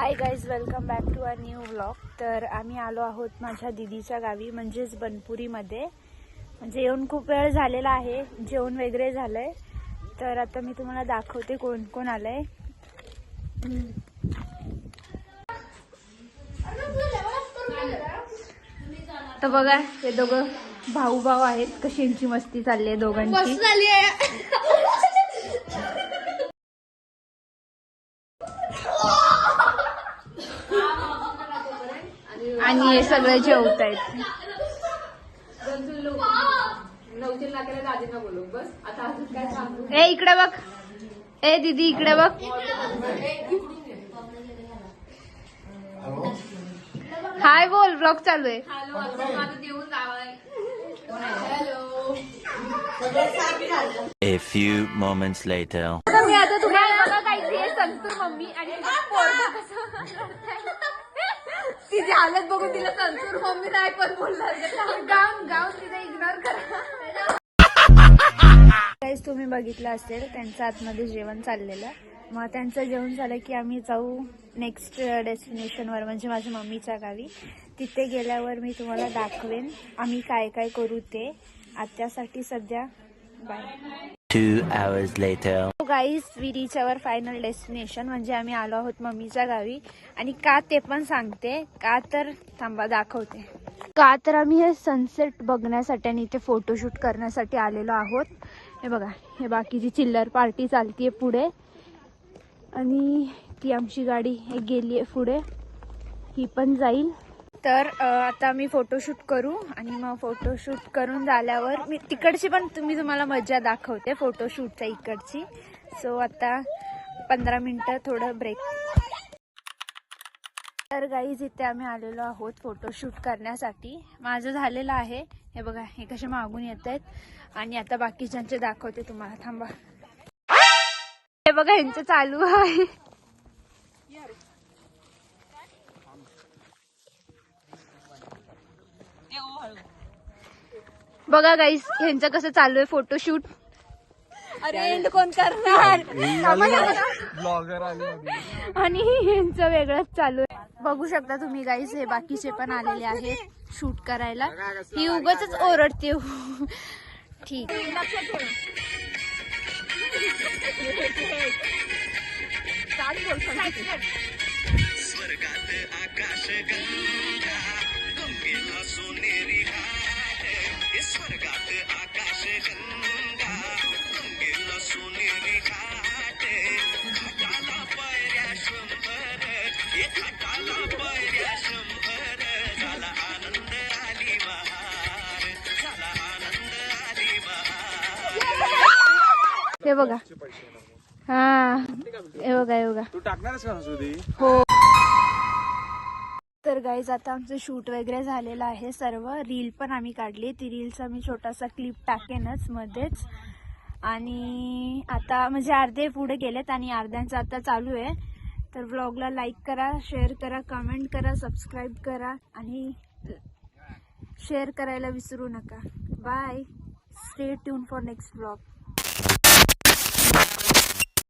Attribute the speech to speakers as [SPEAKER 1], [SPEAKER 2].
[SPEAKER 1] High guys, welcome back to a new vlog. तर आम्ही आलो आहोत माझ्या दिदीच्या गावी म्हणजेच बनपुरीमध्ये. म्हणजे येऊन खूप वेळ झालेला आहे, जेवण वगैरे झालंय. तर आता मी तुम्हाला दाखवते कोण कोण आलंय. तर बघा हे दोघं भाऊ भाऊ आहेत, कशी यांची मस्ती चालली आहे दोघांची. आणि हे सगळे जेवत आहेत. ए इकडे बघ, ए दीदी इकडे बघ. हाय बोल, ब्लॉग चालू आहे.
[SPEAKER 2] A few moments later.
[SPEAKER 1] मी आता तुम्हाला बघा काय संतूर मम्मी आणि तिची हालत बघून तिला संतूर मम्मी नाही पण बोलणार. गाऊन तिला इग्नोर करा. काहीच तुम्ही बघितलं असेल त्यांचं आतमध्ये जेवण चाललेलं. मग त्यांचं जेवण झालं की आम्ही जाऊ नेक्स्ट डेस्टिनेशनवर, म्हणजे माझ्या मम्मीच्या गावी. तिथे गेल्यावर मी तुम्हाला दाखवेन आम्ही काय काय करू ते. आत्यासाठी सध्या bye.
[SPEAKER 2] 2 hours later.
[SPEAKER 1] Guys, we reach our final destination, म्हणजे आम्ही आलो आहोत मम्मीच्या गावी. आणि का ते पण सांगते. का तर थांबा दाखवते. का तर आम्ही हे सनसेट बघण्यासाठी आणि इथे फोटोशूट करण्यासाठी आलेलो आहोत. हे बघा, हे बाकीची चिल्लर पार्टी चालतीये पुढे आणि ती आमची गाडी एक गेली आहे पुढे, ही पण जाईल. तर आता मी फोटोशूट करू आणि मग फोटोशूट करून झाल्यावर मी तिकडची पण तुम्हाला मजा दाखवते फोटोशूटच्या इकडची. सो आता 15 मिनिटं थोडं ब्रेक. तर गाईज, इथे आम्ही आलेलो आहोत फोटोशूट करण्यासाठी. माझं झालेलं आहे. हे बघा, हे कसे मागून येत आहेत आणि आता बाकीच्यांचे दाखवते तुम्हाला. थांबा. हे बघा, ह्यांचं चालू आहे. बघा गाईस, ह्यांचं कसं चालू आहे फोटोशूट. अरे एंड कोण करणार. आणि ह्यांचं वेगळंच चालू आहे. बघू शकता तुम्ही गाईस, हे बाकीचे पण आलेले आहेत शूट करायला. ही उगाचच ओरडते. ठीक. हे बघा, हा हे बघा, हे बघा.
[SPEAKER 3] तू टाकणारच का हसुदी?
[SPEAKER 1] हो. तर गाईज, आता आमचं शूट वगैरे झालेलं आहे सर्व. रील पण आम्ही काढली. ती रीलचा मी छोटासा क्लिप टाकेनच मध्येच. आणि आता म्हणजे अर्धे पुढे गेलेत आणि अर्ध्यांचं आता चालू आहे. तर व्लॉगला लाईक करा, शेअर करा, कमेंट करा, सबस्क्राईब करा आणि शेअर करायला विसरू नका. Bye. Stay tune for next vlog.